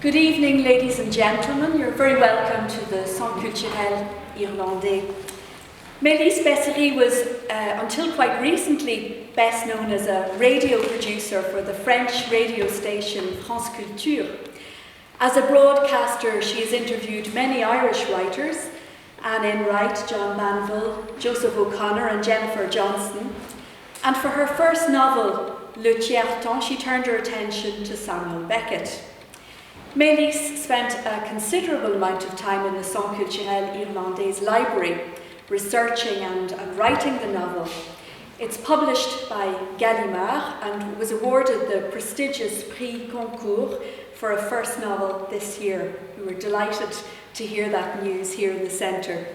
Good evening, ladies and gentlemen. You're very welcome to the Centre Culturel Irlandais. Maylis Besserie was, until quite recently, best known as a radio producer for the French radio station France Culture. As a broadcaster, she has interviewed many Irish writers, Anne Enright, John Manville, Joseph O'Connor and Jennifer Johnston. And for her first novel, Le Tiers Temps, she turned her attention to Samuel Beckett. Maylis spent a considerable amount of time in the Centre Culturel Irlandais library, researching and writing the novel. It's published by Gallimard and was awarded the prestigious Prix Goncourt for a first novel this year. We were delighted to hear that news here in the centre.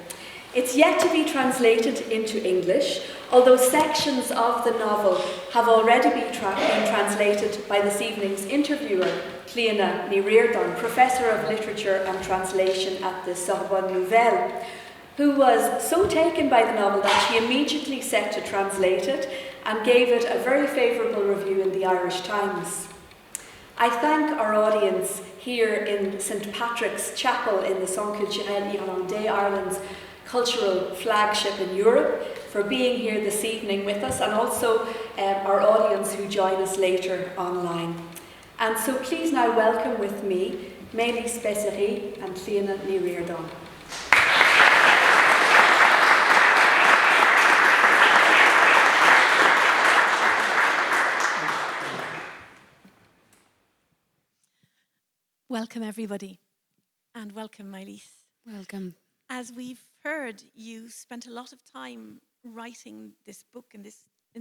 It's yet to be translated into English, although sections of the novel have already been translated by this evening's interviewer, Cliona Ni Riordain, Professor of Literature and Translation at the Sorbonne Nouvelle, who was so taken by the novel that she immediately set to translate it and gave it a very favourable review in the Irish Times. I thank our audience here in St Patrick's Chapel in the Centre Culturel Irlandais, Ireland's cultural flagship in Europe, for being here this evening with us, and also our audience who join us later online. And so please now welcome with me Maylis Besserie and Cliona Ni Riordain. Welcome everybody, and welcome Maylis. Welcome. As we've heard, you spent a lot of time writing this book in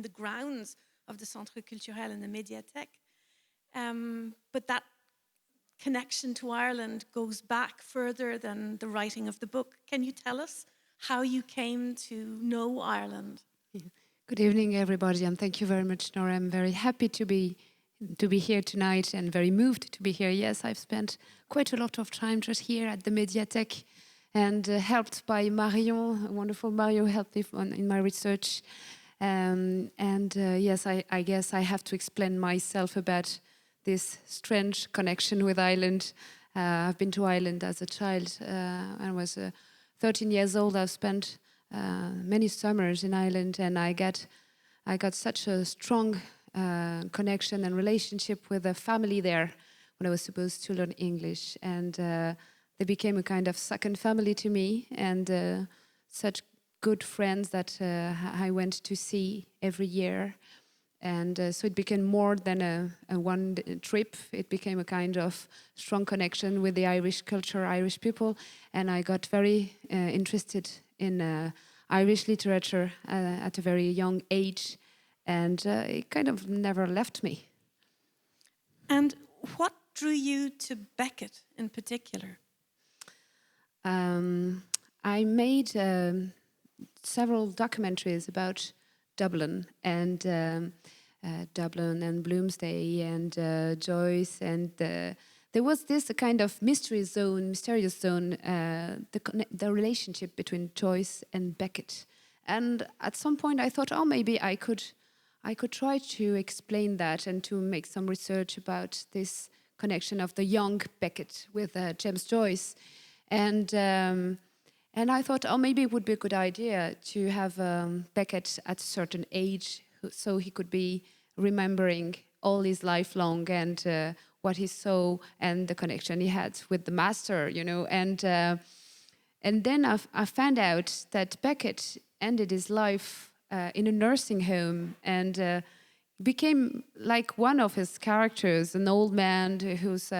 the grounds of the Centre Culturel and the Médiathèque. But that connection to Ireland goes back further than the writing of the book. Can you tell us how you came to know Ireland? Good evening, everybody, and thank you very much, Nora. I'm very happy to be here tonight and very moved to be here. Yes, I've spent quite a lot of time just here at the Médiathèque and helped by Marion, a wonderful Marion helped me in my research. Yes, I guess I have to explain myself about this strange connection with Ireland. I've been to Ireland as a child. I was 13 years old. I've spent many summers in Ireland, and I got such a strong connection and relationship with a family there when I was supposed to learn English, and they became a kind of second family to me, and such good friends that I went to see every year. And so it became more than a one trip. It became a kind of strong connection with the Irish culture, Irish people, and I got very interested in Irish literature at a very young age, and it kind of never left me. And what drew you to Beckett in particular? I made several documentaries about Dublin and Bloomsday and Joyce, and there was this kind of mysterious zone, the relationship between Joyce and Beckett. And at some point I thought, maybe I could try to explain that and to make some research about this connection of the young Beckett with James Joyce. And I thought, maybe it would be a good idea to have Beckett at a certain age, so he could be remembering all his life long and what he saw and the connection he had with the master, you know. And then I found out that Beckett ended his life in a nursing home and became like one of his characters, an old man who's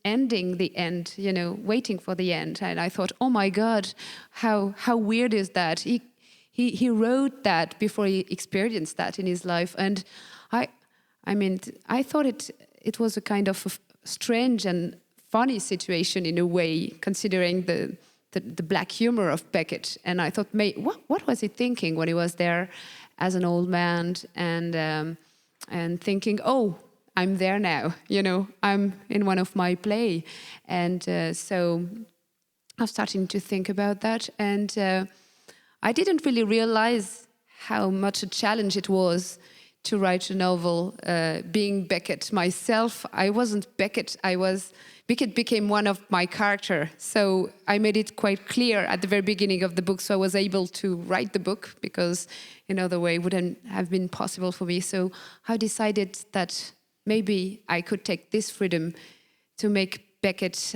ending the end, you know, waiting for the end. And I thought, oh my God, how weird is that? He wrote that before he experienced that in his life. And I thought it was a kind of a strange and funny situation in a way, considering the black humor of Beckett. And I thought, what was he thinking when he was there as an old man and thinking, I'm there now, you know, I'm in one of my play. And so I'm starting to think about that. And I didn't really realize how much a challenge it was to write a novel. Being Beckett myself, I wasn't Beckett. Beckett became one of my character. So I made it quite clear at the very beginning of the book. So I was able to write the book because in other way it wouldn't have been possible for me. So I decided that maybe I could take this freedom to make Beckett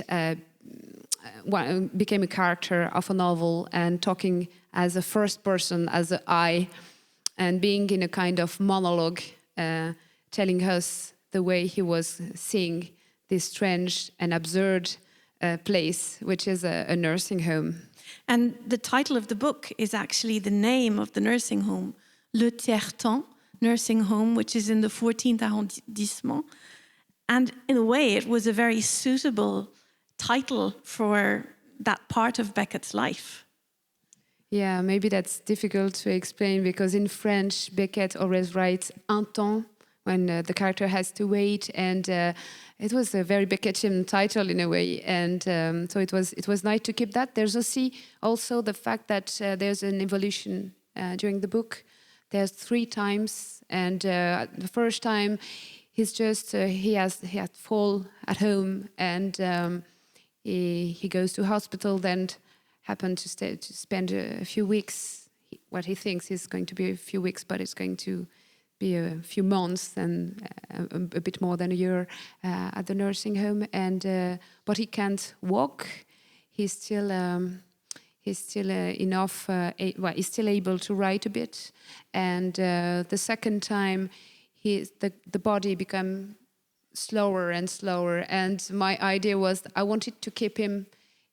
became a character of a novel and talking as a first person, as an I, and being in a kind of monologue, telling us the way he was seeing this strange and absurd place, which is a nursing home. And the title of the book is actually the name of the nursing home, Le Tiers Temps nursing home, which is in the 14th arrondissement. And in a way, it was a very suitable title for that part of Beckett's life. Yeah, maybe that's difficult to explain because in French, Beckett always writes un temps when the character has to wait, and it was a very Beckettian title in a way, and so it was nice to keep that. There's also the fact that there's an evolution during the book. There's 3 times, and the first time he's just he had fall at home, and he goes to hospital, then happened to spend a few weeks. What he thinks is going to be a few weeks, but it's going to be a few months and a bit more than a year at the nursing home. And but he can't walk. He's still enough. He's still able to write a bit. And the second time, the body become slower and slower. And my idea was I wanted to keep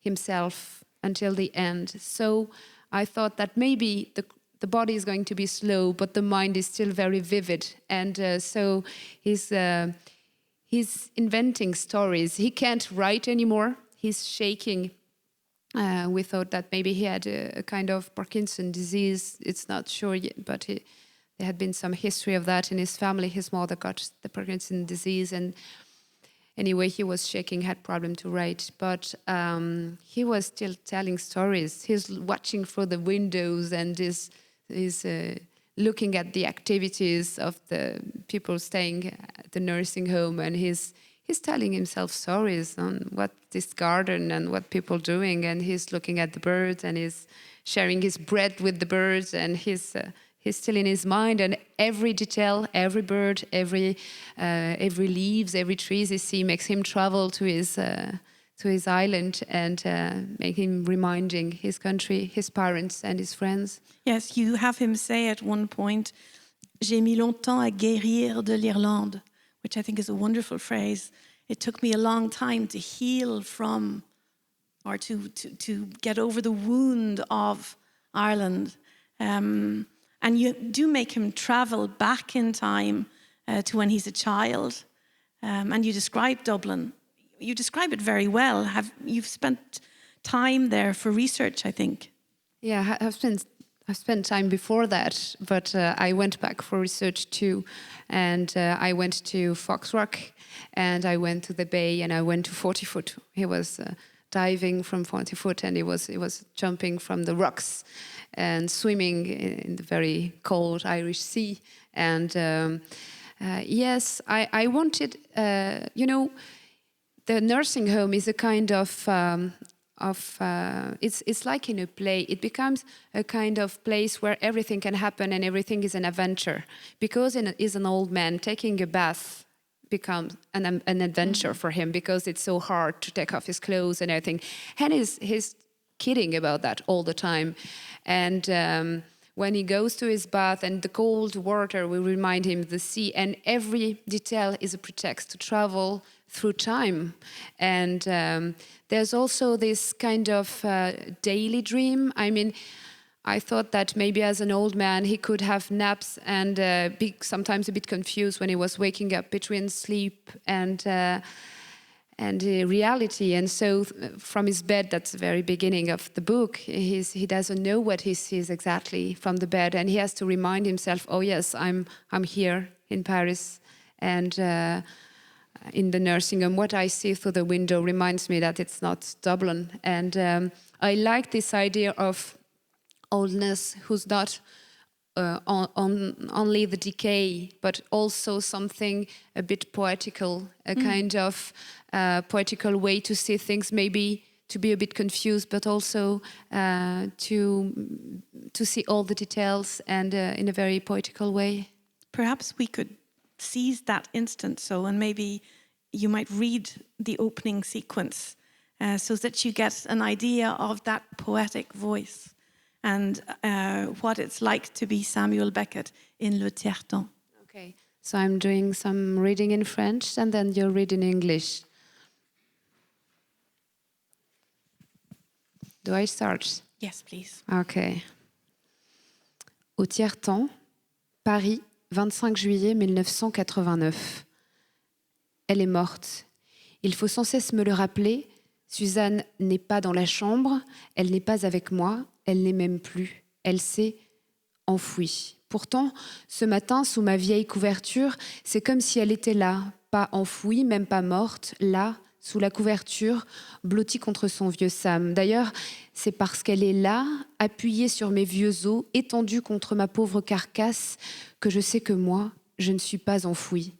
himself until the end. So I thought that maybe the body is going to be slow, but the mind is still very vivid. And so he's inventing stories. He can't write anymore. He's shaking. We thought that maybe he had a kind of Parkinson disease. It's not sure yet, but there had been some history of that in his family. His mother got the Parkinson disease, and anyway, he was shaking, had problem to write, but he was still telling stories. He's watching through the windows and is looking at the activities of the people staying at the nursing home, and he's telling himself stories on what this garden and what people doing, and he's looking at the birds and he's sharing his bread with the birds, and he's still in his mind, and every detail, every bird, every leaves, every trees he sees makes him travel to his island and make him reminding his country, his parents, and his friends. Yes, you have him say at one point, "J'ai mis longtemps à guérir de l'Irlande," which I think is a wonderful phrase. It took me a long time to heal from, or to get over the wound of Ireland. And you do make him travel back in time to when he's a child. And you describe Dublin. You describe it very well. You've spent time there for research, I think. Yeah, I've spent time before that, but I went back for research too. And I went to Foxrock, and I went to the bay, and I went to 40-foot. He was diving from 40-foot, and he was jumping from the rocks and swimming in the very cold Irish Sea. And yes, I wanted, the nursing home is a kind of it's like in a play. It becomes a kind of place where everything can happen and everything is an adventure. Because he's an old man, taking a bath becomes an adventure for him, because it's so hard to take off his clothes and everything. And he's kidding about that all the time. And when he goes to his bath, and the cold water will remind him of the sea, and every detail is a pretext to travel through time. And there's also this kind of daily dream. I mean, I thought that maybe as an old man he could have naps and be sometimes a bit confused when he was waking up between sleep and reality. And so from his bed, that's the very beginning of the book, he doesn't know what he sees exactly from the bed, and he has to remind himself, oh yes, I'm here in Paris, and in the nursing home, what I see through the window reminds me that it's not Dublin. And I like this idea of oldness who's not only the decay, but also something a bit poetical, a kind of poetical way to see things, maybe to be a bit confused, but also to see all the details and in a very poetical way. Perhaps we could seize that instant, and maybe you might read the opening sequence so that you get an idea of that poetic voice and what it's like to be Samuel Beckett in Le Tiers Temps. Okay, so I'm doing some reading in French and then you'll read in English. Do I start? Yes, please. Okay. Au Tiers Temps, Paris, 25 juillet 1989. Elle est morte. Il faut sans cesse me le rappeler. Suzanne n'est pas dans la chambre, elle n'est pas avec moi, elle n'est même plus. Elle s'est enfouie. Pourtant, ce matin, sous ma vieille couverture, c'est comme si elle était là, pas enfouie, même pas morte, là, sous la couverture, blottie contre son vieux Sam. D'ailleurs, c'est parce qu'elle est là, appuyée sur mes vieux os, étendue contre ma pauvre carcasse, que je sais que moi, je ne suis pas enfouie.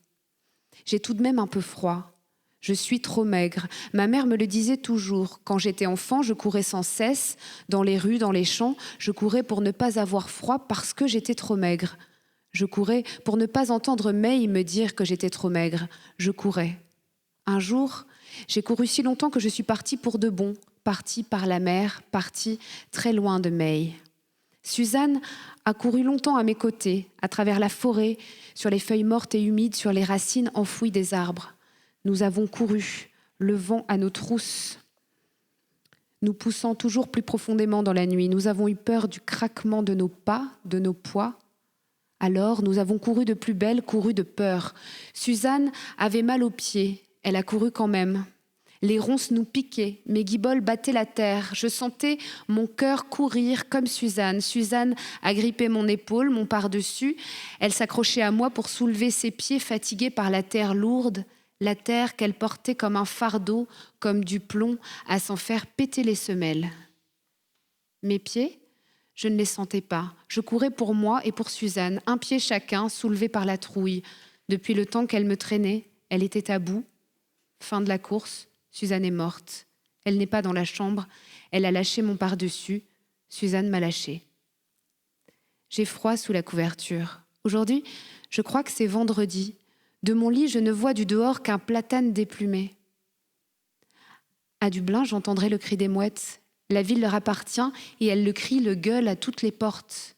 J'ai tout de même un peu froid. Je suis trop maigre. Ma mère me le disait toujours. Quand j'étais enfant, je courais sans cesse, dans les rues, dans les champs. Je courais pour ne pas avoir froid parce que j'étais trop maigre. Je courais pour ne pas entendre May me dire que j'étais trop maigre. Je courais. Un jour, j'ai couru si longtemps que je suis partie pour de bon, partie par la mer, partie très loin de May. Suzanne a couru longtemps à mes côtés, à travers la forêt, sur les feuilles mortes et humides, sur les racines enfouies des arbres. Nous avons couru, le vent à nos trousses, nous poussant toujours plus profondément dans la nuit. Nous avons eu peur du craquement de nos pas, de nos poids. Alors, nous avons couru de plus belle, couru de peur. Suzanne avait mal aux pieds, elle a couru quand même. Les ronces nous piquaient, mes guiboles battaient la terre. Je sentais mon cœur courir comme Suzanne. Suzanne agrippait mon épaule, mon par-dessus. Elle s'accrochait à moi pour soulever ses pieds fatigués par la terre lourde. La terre qu'elle portait comme un fardeau, comme du plomb, à s'en faire péter les semelles. Mes pieds, je ne les sentais pas. Je courais pour moi et pour Suzanne, un pied chacun, soulevé par la trouille. Depuis le temps qu'elle me traînait, elle était à bout. Fin de la course, Suzanne est morte. Elle n'est pas dans la chambre, elle a lâché mon par-dessus. Suzanne m'a lâché. J'ai froid sous la couverture. Aujourd'hui, je crois que c'est vendredi. De mon lit, je ne vois du dehors qu'un platane déplumé. À Dublin, j'entendrai le cri des mouettes. La ville leur appartient et elles le crient, le gueulent à toutes les portes.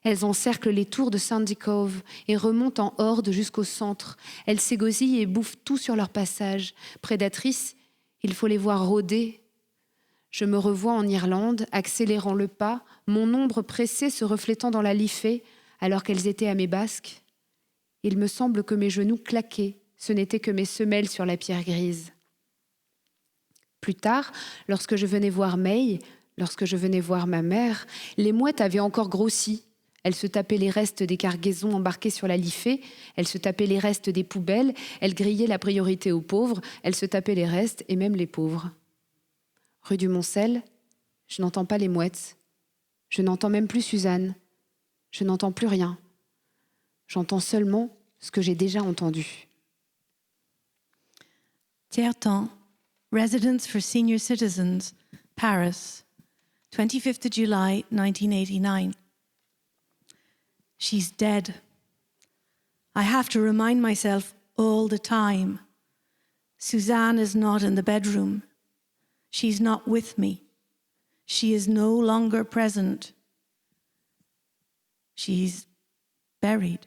Elles encerclent les tours de Sandy Cove et remontent en horde jusqu'au centre. Elles s'égosillent et bouffent tout sur leur passage. Prédatrices, il faut les voir rôder. Je me revois en Irlande, accélérant le pas, mon ombre pressée se reflétant dans la liffée alors qu'elles étaient à mes basques. Il me semble que mes genoux claquaient, ce n'étaient que mes semelles sur la pierre grise. Plus tard, lorsque je venais voir May, lorsque je venais voir ma mère, les mouettes avaient encore grossi. Elles se tapaient les restes des cargaisons embarquées sur la liffée, elles se tapaient les restes des poubelles, elles grillaient la priorité aux pauvres, elles se tapaient les restes et même les pauvres. Rue du Moncel, je n'entends pas les mouettes. Je n'entends même plus Suzanne. Je n'entends plus rien. J'entends seulement ce que j'ai déjà entendu. Tiers Temps, Residence for Senior Citizens, Paris, 25th of July, 1989. She's dead. I have to remind myself all the time. Suzanne is not in the bedroom. She's not with me. She is no longer present. She's buried.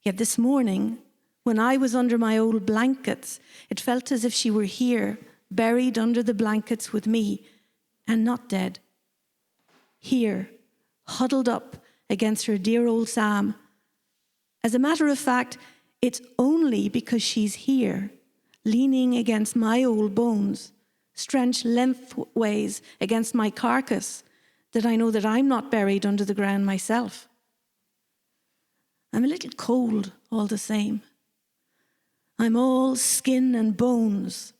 Yet this morning, when I was under my old blankets, it felt as if she were here, buried under the blankets with me, and not dead. Here, huddled up against her dear old Sam. As a matter of fact, it's only because she's here, leaning against my old bones, stretched lengthways against my carcass, that I know that I'm not buried under the ground myself. I'm a little cold all the same. I'm all skin and bones.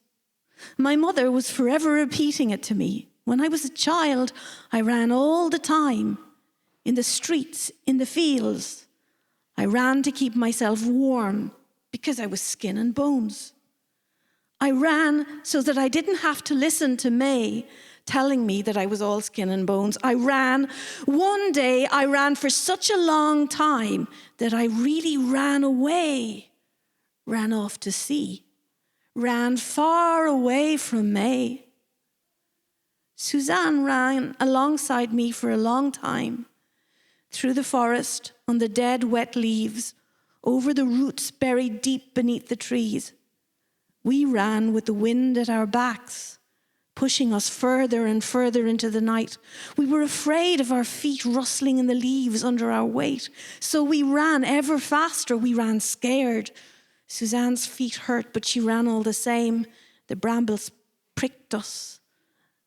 My mother was forever repeating it to me. When I was a child, I ran all the time. in the streets, in the fields. I ran to keep myself warm because I was skin and bones. I ran so that I didn't have to listen to May telling me that I was all skin and bones. I ran. One day I ran for such a long time that I really ran away, ran off to sea, ran far away from May. Suzanne ran alongside me for a long time, through the forest, on the dead, wet leaves, over the roots buried deep beneath the trees. We ran with the wind at our backs, pushing us further and further into the night. We were afraid of our feet rustling in the leaves under our weight, so we ran ever faster. We ran scared. Suzanne's feet hurt, but she ran all the same. The brambles pricked us.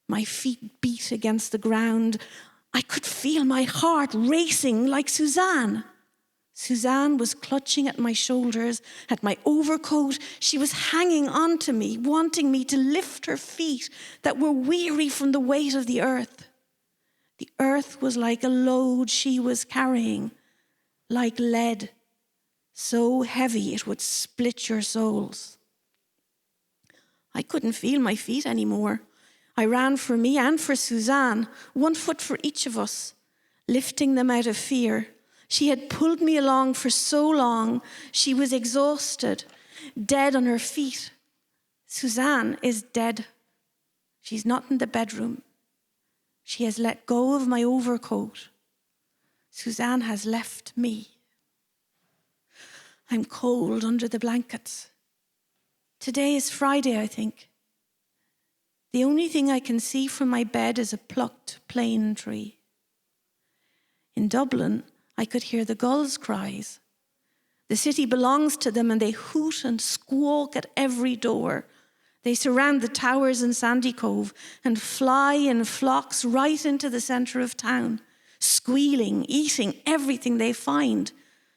My feet beat against the ground. I could feel my heart racing like Suzanne. Suzanne was clutching at my shoulders, at my overcoat. She was hanging on to me, wanting me to lift her feet that were weary from the weight of the earth. The earth was like a load she was carrying, like lead, so heavy it would split your souls. I couldn't feel my feet anymore. I ran for me and for Suzanne, 1 foot for each of us, lifting them out of fear. She had pulled me along for so long. She was exhausted, dead on her feet. Suzanne is dead. She's not in the bedroom. She has let go of my overcoat. Suzanne has left me. I'm cold under the blankets. Today is Friday, I think. The only thing I can see from my bed is a plucked plane tree. In Dublin, I could hear the gulls' cries. The city belongs to them and they hoot and squawk at every door. They surround the towers in Sandy Cove and fly in flocks right into the centre of town, squealing, eating everything they find.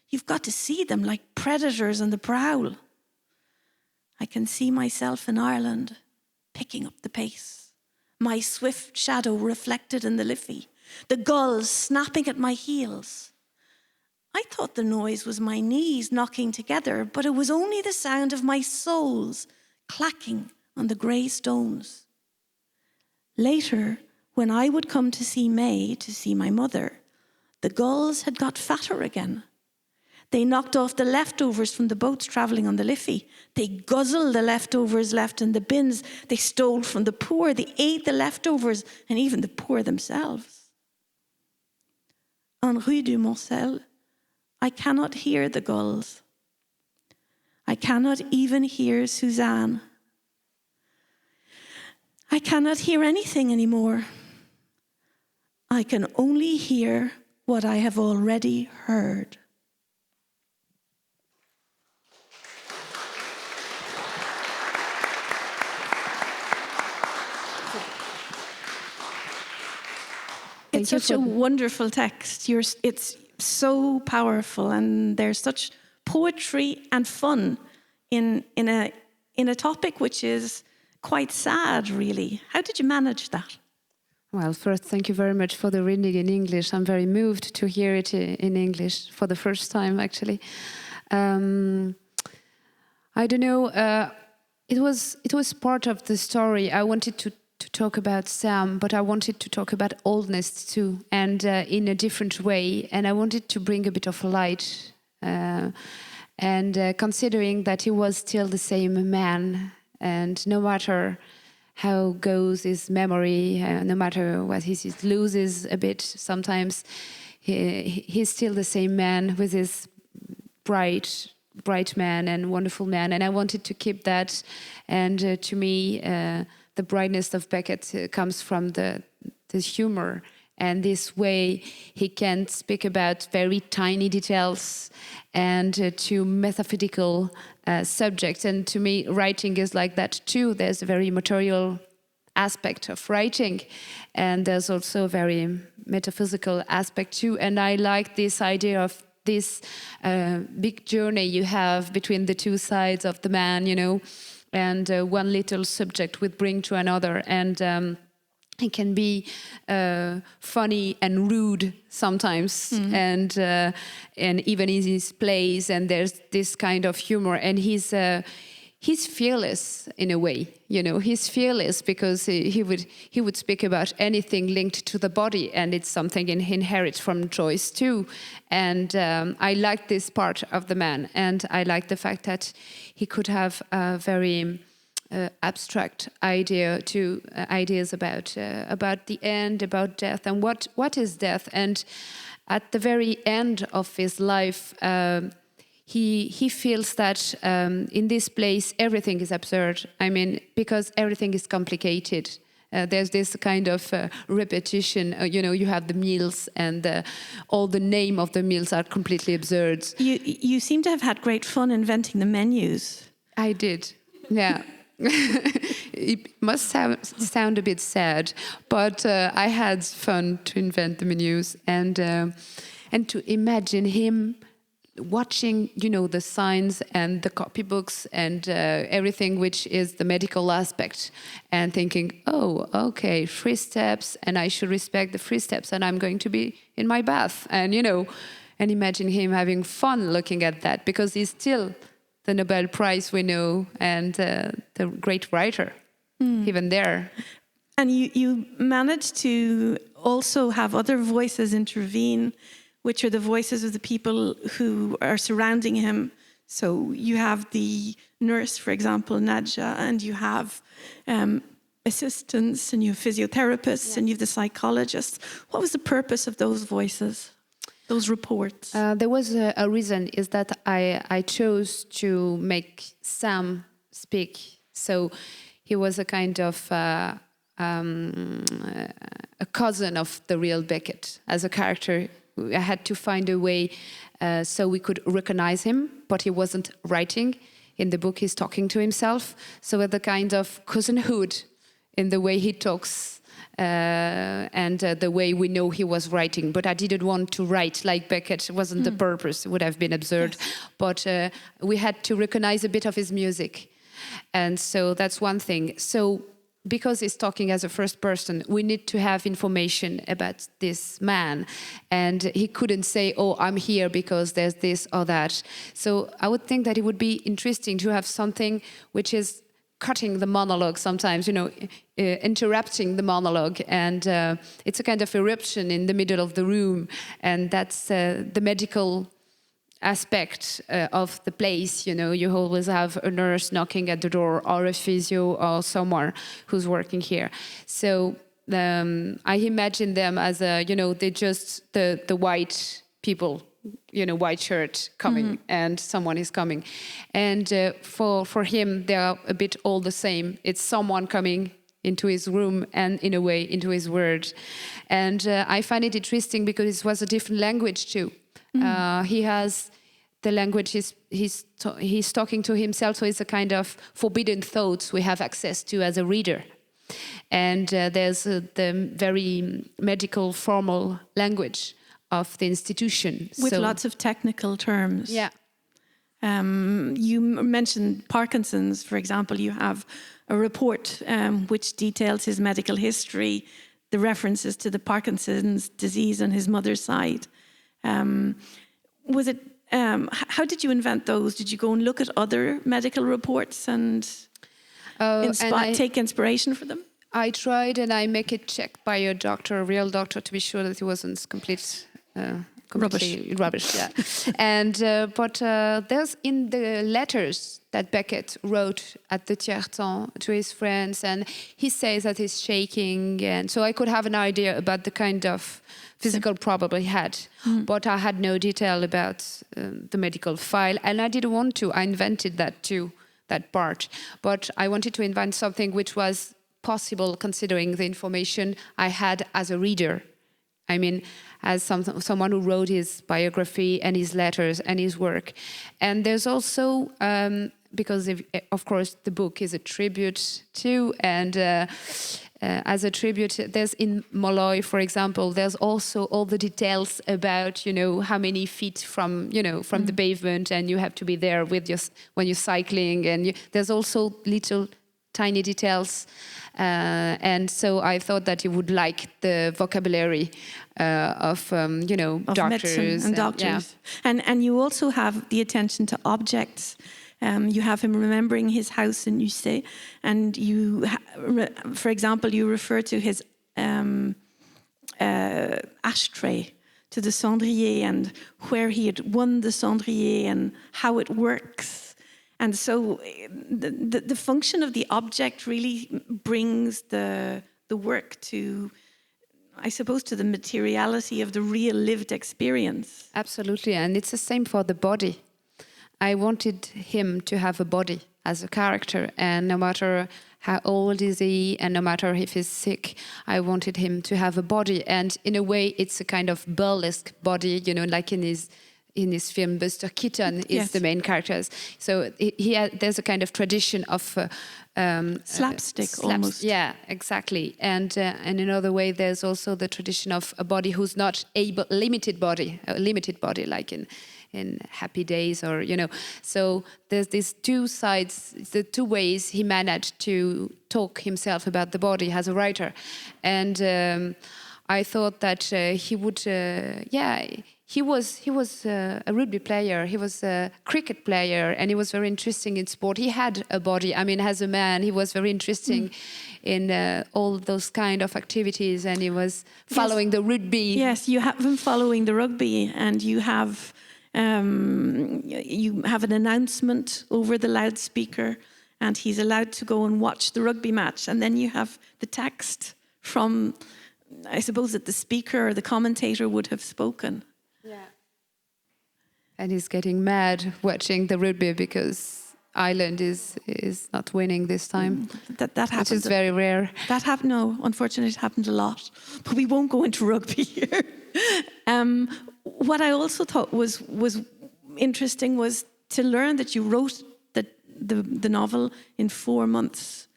You've got to see them like predators on the prowl. I can see myself in Ireland, picking up the pace, my swift shadow reflected in the Liffey, the gulls snapping at my heels. I thought the noise was my knees knocking together, but it was only the sound of my soles clacking on the grey stones. Later, when I would come to see May, to see my mother, the gulls had got fatter again. They knocked off the leftovers from the boats travelling on the Liffey. They guzzled the leftovers left in the bins. They stole from the poor. They ate the leftovers, and even the poor themselves. En Rue du Moncel, I cannot hear the gulls. I cannot even hear Suzanne. I cannot hear anything anymore. I can only hear what I have already heard. It's such a wonderful text. It's so powerful, and there's such poetry and fun in a topic which is quite sad, really. How did you manage that? Well, first, thank you very much for the reading in English. I'm very moved to hear it in English for the first time, actually. I don't know. It was part of the story. I wanted to talk about Sam, but I wanted to talk about oldness too, and in a different way. And I wanted to bring a bit of light, and considering that he was still the same man, and no matter how goes his memory, no matter what he loses a bit, sometimes he's still the same man with his bright man and wonderful man. And I wanted to keep that. And to me, the brightness of Beckett comes from the humour, and this way he can speak about very tiny details and to metaphysical subjects. And to me, writing is like that too. There's a very material aspect of writing, and there's also a very metaphysical aspect too. And I like this idea of this big journey you have between the two sides of the man, you know, and one little subject would bring to another. And he can be funny and rude sometimes, and even in his plays, and there's this kind of humor, and he's fearless in a way, you know. He's fearless because he would speak about anything linked to the body, and it's something he inherits from Joyce too. And I like this part of the man, and I like the fact that he could have a very abstract ideas about the end, about death, and what is death. And at the very end of his life, he feels that in this place everything is absurd. I mean, because everything is complicated. There's this kind of repetition. You know, you have the meals, and all the name of the meals are completely absurd. You seem to have had great fun inventing the menus. I did, yeah. It must sound a bit sad, but I had fun to invent the menus and to imagine him watching, you know, the signs and the copybooks and everything which is the medical aspect, and thinking, oh, okay, 3 steps, and I should respect the 3 steps, and I'm going to be in my bath, and you know, and imagine him having fun looking at that, because he's still the Nobel Prize we know, and the great writer, even there. And you managed to also have other voices intervene, which are the voices of the people who are surrounding him. So you have the nurse, for example, Nadja, and you have assistants, and you have physiotherapists, and you have the psychologists. What was the purpose of those voices? Those reports? There was a reason, is that I chose to make Sam speak. So he was a kind of a cousin of the real Beckett as a character. I had to find a way so we could recognize him, but he wasn't writing. In the book, he's talking to himself. So with the kind of cousinhood in the way he talks, and the way we know he was writing. But I didn't want to write like Beckett. It wasn't the purpose. It would have been absurd. Yes. But we had to recognize a bit of his music. And so that's one thing. So because he's talking as a first person, we need to have information about this man. And he couldn't say, oh, I'm here because there's this or that. So I would think that it would be interesting to have something which is cutting the monologue sometimes, you know, interrupting the monologue, and it's a kind of eruption in the middle of the room, and that's the medical aspect of the place. You know, you always have a nurse knocking at the door, or a physio, or someone who's working here. So I imagine them as you know, they just the white people, you know, white shirt coming, and someone is coming, and for him they are a bit all the same. It's someone coming into his room, and in a way into his word. And I find it interesting because it was a different language too. He has the language he's talking to himself, so it's a kind of forbidden thoughts we have access to as a reader. And there's the very medical formal language of the institution. With lots of technical terms. Yeah. You mentioned Parkinson's, for example. You have a report which details his medical history, the references to the Parkinson's disease on his mother's side. Was it? How did you invent those? Did you go and look at other medical reports and take inspiration for them? I tried, and I make it checked by a doctor, a real doctor, to be sure that it wasn't completely rubbish. Yeah. And but there's in the letters that Beckett wrote at the Tiers Temps to his friends, and he says that he's shaking, and so I could have an idea about the kind of physical problem he had, but I had no detail about the medical file, and I didn't want to. I invented that too, that part, but I wanted to invent something which was possible considering the information I had as a reader. I mean, as someone who wrote his biography and his letters and his work. And there's also, because of course the book is a tribute to, and as a tribute, there's in Molloy, for example, there's also all the details about, you know, how many feet from, you know, from the pavement, and you have to be there with when you're cycling, and there's also little tiny details. And so I thought that he would like the vocabulary of doctors. Medicine and doctors. And you also have the attention to objects. You have him remembering his house in Ussé, and for example, you refer to his ashtray, to the cendrier, and where he had won the cendrier and how it works. And so the function of the object really brings the work to, I suppose, to the materiality of the real lived experience. Absolutely, and it's the same for the body. I wanted him to have a body as a character, and no matter how old is he, and no matter if he's sick, I wanted him to have a body. And in a way, it's a kind of burlesque body, like in his film, Buster Keaton is the main character. So there's a kind of tradition of slapstick almost. Yeah, exactly. And in another way, there's also the tradition of a body who's not a limited body, like in Happy Days, or so there's these two sides, the two ways he managed to talk himself about the body as a writer. And I thought that he would he was a rugby player, he was a cricket player, and he was very interesting in sport. He had a body, as a man he was very interesting in all those kind of activities, and he was following the rugby. Yes, you have him following the rugby, and you have an announcement over the loudspeaker, and he's allowed to go and watch the rugby match. And then you have the text from, I suppose, that the speaker or the commentator would have spoken. Yeah. And he's getting mad watching the rugby because Ireland is not winning this time. That happens. Which is very rare. No, unfortunately, it happened a lot. But we won't go into rugby here. What I also thought was interesting was to learn that you wrote the novel in 4 months.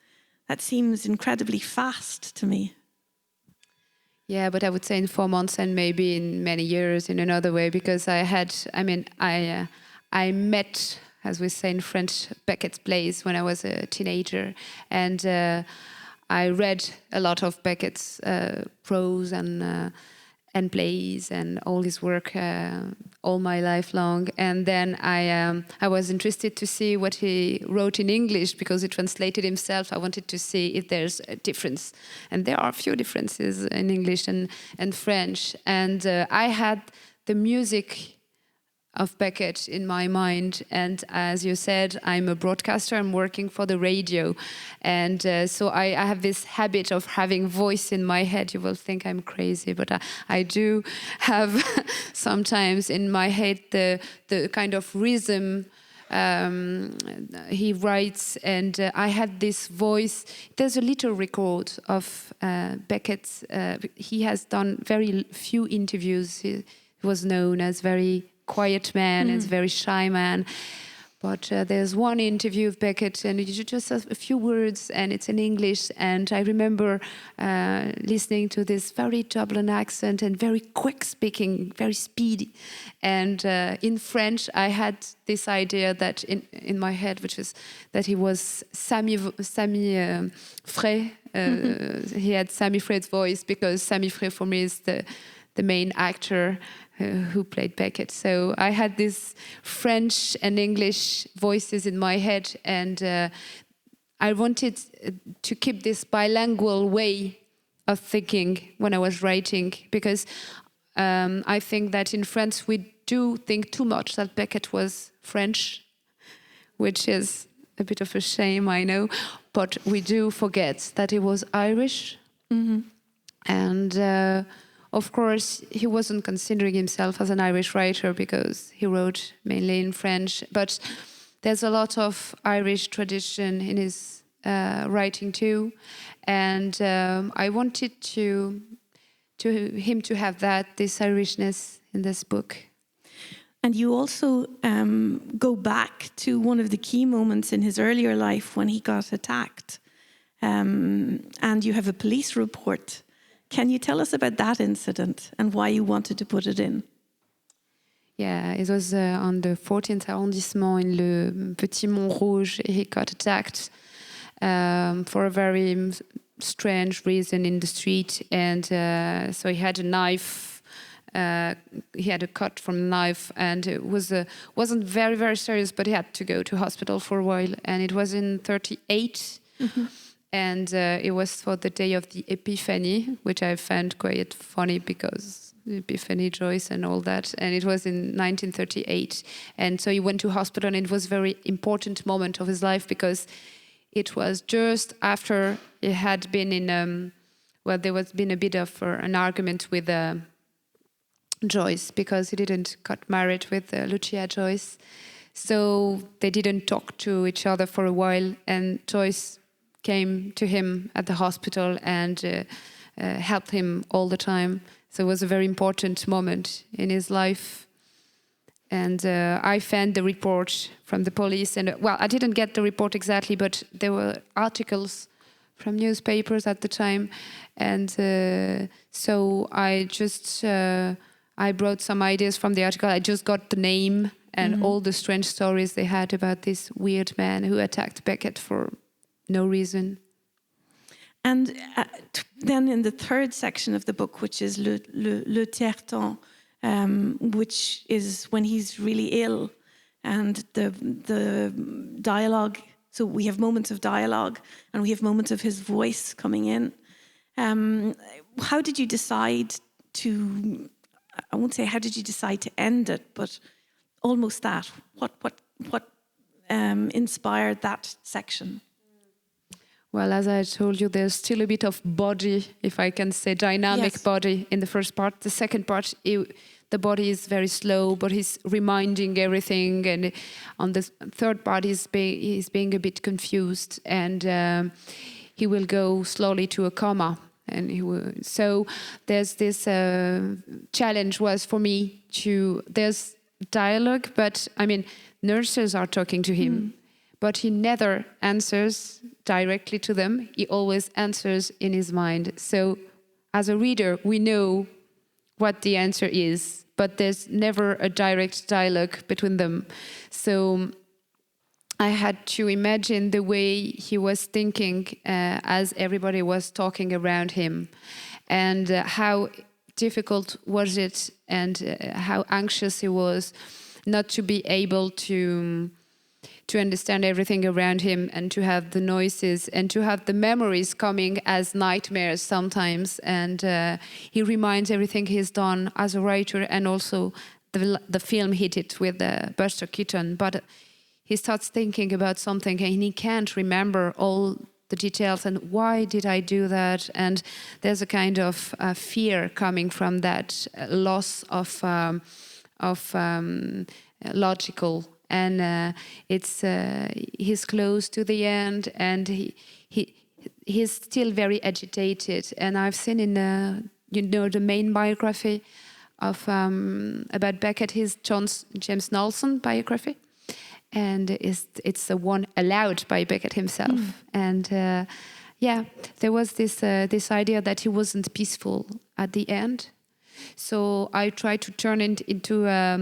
That seems incredibly fast to me. Yeah, but I would say in 4 months, and maybe in many years in another way, because I met, as we say in French, Beckett's plays when I was a teenager, and I read a lot of Beckett's prose and plays and all his work all my life long. And then I was interested to see what he wrote in English, because he translated himself. I wanted to see if there's a difference. And there are a few differences in English and French. And I had the music of Beckett in my mind, and as you said, I'm a broadcaster, I'm working for the radio, and so I have this habit of having voice in my head. You will think I'm crazy, but I do have sometimes in my head the kind of rhythm he writes, and I had this voice. There's a little record of Beckett's. He has done very few interviews. He was known as very quiet man, as very shy man. But there's one interview of Beckett, and you just have a few words, and it's in English. And I remember listening to this very Dublin accent and very quick speaking, very speedy. And in French, I had this idea that in my head, which is that he was Sami Frey. He had Sami Frey's voice, because Sami Frey for me is the main actor who played Beckett. So I had these French and English voices in my head, and I wanted to keep this bilingual way of thinking when I was writing, because I think that in France we do think too much that Beckett was French, which is a bit of a shame, I know, but we do forget that he was Irish. And of course, he wasn't considering himself as an Irish writer, because he wrote mainly in French. But there's a lot of Irish tradition in his writing too, and I wanted him to have this Irishness in this book. And you also go back to one of the key moments in his earlier life when he got attacked, and you have a police report. Can you tell us about that incident and why you wanted to put it in? Yeah, it was on the 14th arrondissement in le Petit Montrouge. He got attacked for a very strange reason in the street, and so he had a knife. He had a cut from a knife, and it wasn't very, very serious, but he had to go to hospital for a while. And it was in 1938, and it was for the day of the Epiphany, which I found quite funny because Epiphany, Joyce, and all that. And it was in 1938, and so he went to hospital, and it was a very important moment of his life because it was just after he had been in there was been a bit of an argument with Joyce, because he didn't got married with Lucia Joyce. So they didn't talk to each other for a while, and Joyce came to him at the hospital and helped him all the time. So it was a very important moment in his life. And I found the report from the police, and I didn't get the report exactly, but there were articles from newspapers at the time. And so I just... I brought some ideas from the article. I just got the name and all the strange stories they had about this weird man who attacked Beckett for no reason. And then in the third section of the book, which is le Tiers Temps, which is when he's really ill, and the dialogue. So we have moments of dialogue, and we have moments of his voice coming in. How did you decide to? I won't say how did you decide to end it, but almost that. What inspired that section? Well, as I told you, there's still a bit of body, if I can say, dynamic body in the first part. The second part, the body is very slow, but he's reminding everything. And on the third part, he's being a bit confused, and he will go slowly to a coma. And so there's this challenge was for me there's dialogue, but I mean, nurses are talking to him, but he never answers directly to them. He always answers in his mind. So as a reader, we know what the answer is, but there's never a direct dialogue between them. So I had to imagine the way he was thinking as everybody was talking around him, and how difficult was it, and how anxious he was not to be able to understand everything around him, and to have the noises and to have the memories coming as nightmares sometimes. And he reminds everything he's done as a writer, and also the film he did with Buster Keaton. But he starts thinking about something and he can't remember all the details, and why did I do that? And there's a kind of fear coming from that loss of logical, and he's close to the end, and he's still very agitated. And I've seen in the main biography of about Beckett, his James Knowlson biography. And it's the one allowed by Beckett himself. And there was this idea that he wasn't peaceful at the end. So I tried to turn it into a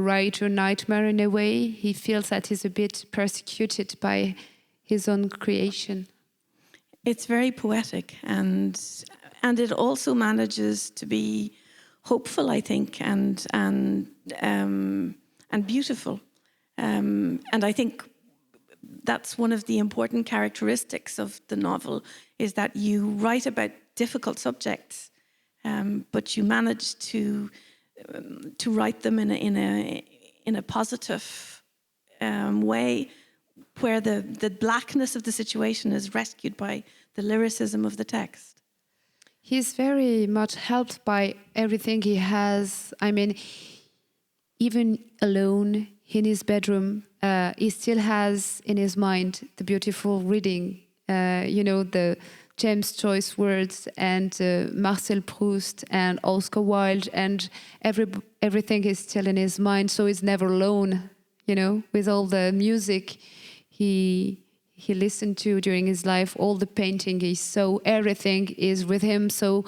writer nightmare in a way. He feels that he's a bit persecuted by his own creation. It's very poetic, and it also manages to be hopeful, I think, and beautiful. And I think that's one of the important characteristics of the novel, is that you write about difficult subjects, but you manage to write them in a positive way, where the blackness of the situation is rescued by the lyricism of the text. He's very much helped by everything he has. I mean, even alone in his bedroom, he still has in his mind the beautiful reading, the James Joyce words, and Marcel Proust and Oscar Wilde, and everything is still in his mind. So he's never alone, with all the music he listened to during his life, all the painting he saw, everything is with him. So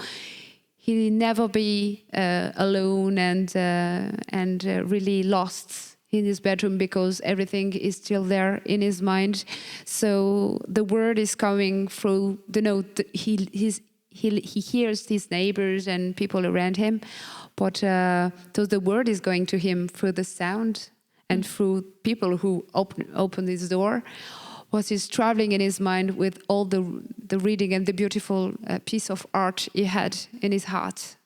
he never be alone and really lost in his bedroom because everything is still there in his mind. So the word is coming through the note. He hears his neighbors and people around him, but so the word is going to him through the sound and through people who open his door. What is traveling in his mind with all the reading and the beautiful piece of art he had in his heart.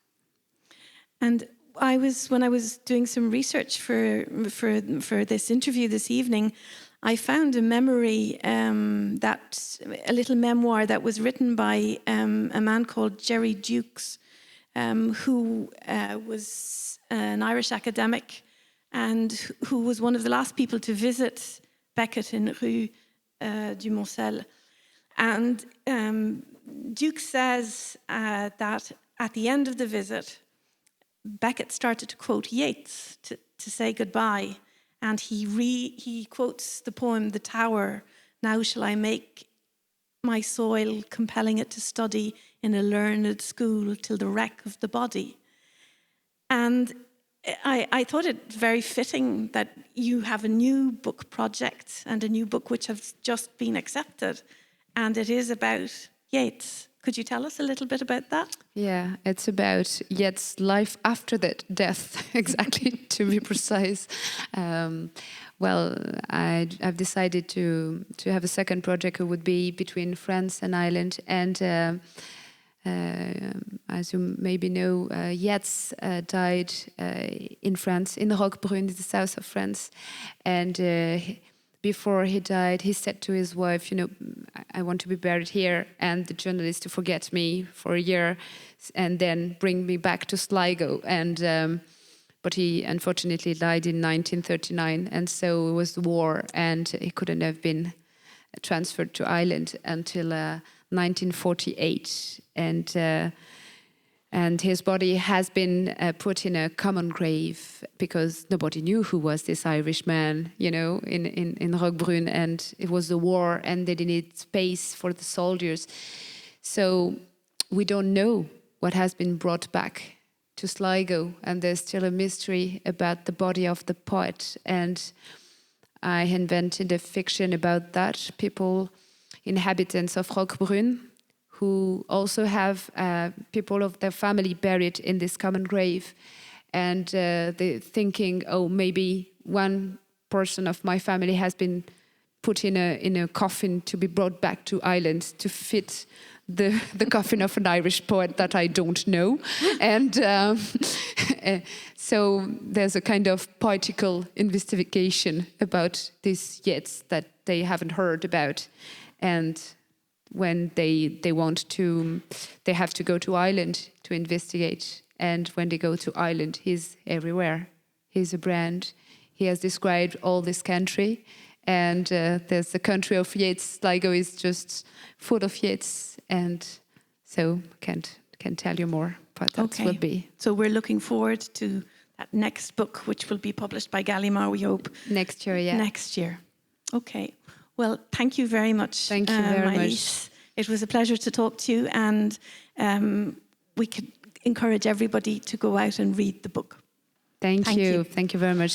And when I was doing some research for this interview this evening, I found a memory, a little memoir that was written by a man called Jerry Dukes, who was an Irish academic and who was one of the last people to visit Beckett in Rue du Moncel. And Duke says that at the end of the visit, Beckett started to quote Yeats to say goodbye. And he quotes the poem, The Tower, now shall I make my soil, compelling it to study in a learned school till the wreck of the body. And I thought it very fitting that you have a new book project and a new book which has just been accepted, and it is about Yeats. Could you tell us a little bit about that? Yeah, it's about Yeats' life after that death, exactly, to be precise. I've decided to have a second project. It would be between France and Ireland, and as you maybe know, Yeats died in France, in Roquebrune, in the south of France, and before he died, he said to his wife, I want to be buried here, and the journalist to forget me for a year and then bring me back to Sligo. And but he unfortunately died in 1939, and so it was the war, and he couldn't have been transferred to Ireland until 1948. And his body has been put in a common grave because nobody knew who was this Irish man, in Roquebrune, and it was the war, and they didn't need space for the soldiers. So we don't know what has been brought back to Sligo, and there's still a mystery about the body of the poet. And I invented a fiction about that. People, inhabitants of Roquebrune, who also have people of their family buried in this common grave. And they're thinking, maybe one person of my family has been put in a coffin to be brought back to Ireland to fit the coffin of an Irish poet that I don't know. And so there's a kind of poetical investigation about these Yeats that they haven't heard about. And when they have to go to Ireland to investigate. And when they go to Ireland, he's everywhere. He's a brand. He has described all this country. And there's the country of Yeats. Sligo is just full of Yeats. And so can tell you more, but that will be. So we're looking forward to that next book, which will be published by Gallimard, we hope. Next year, yeah. Next year. Okay. Well, thank you very much. Thank you very Maylis. much. It was a pleasure to talk to you, and we could encourage everybody to go out and read the book. Thank you. Thank you very much.